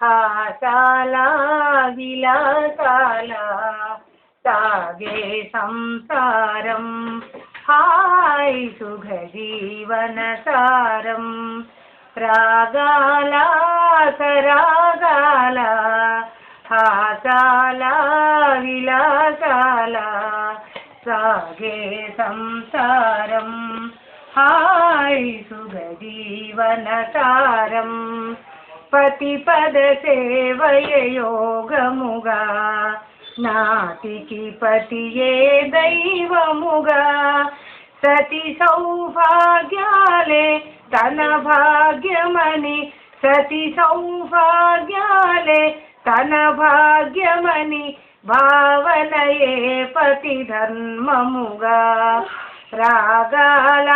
హాసాల విలాసాల సాగే సంసారం హాయ్ సుఖ జీవన సారం రాగాల సరాగాల హాసాల విలాసాల సాగే సంసారం హాయ్ సుఖ జీవన సారం పతిపద సేవయ యోగముగా నాటికి పతియే దైవముగా సతి సౌభాగ్యాలే తన భాగ్యమని సతి సౌభాగ్యాలే తన భాగ్యమని భావనయే పతి ధర్మముగా రాగాల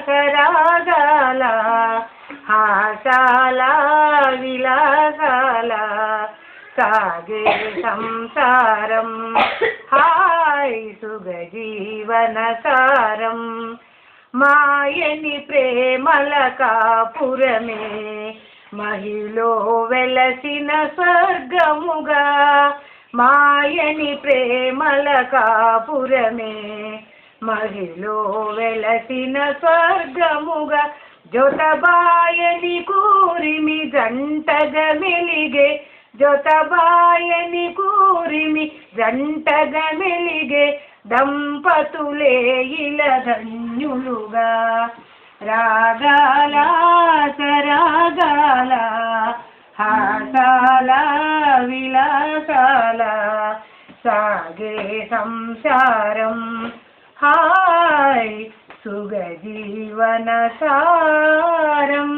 సరాగాల హాసాల విలాసాల సాగే సంసారం హాయ్ సుఖ జీవన సారం మాయని ప్రేమల కాపురమే మహిలో వెలసిన స్వర్గముగా మాయని ప్రేమల కాపురమే మహిలో వెలసిన స్వర్గముగా జొతబాయని కూరిమి జంటగా మెలిగే జొతబాయని కూరిమి జంటగా మెలిగే దంపతులే ఇల ధన్యులుగా రాగాల సరాగాల హాసాల విలాసాల సాగే సంసారం హాయ్ సుఖ జీవన సారం.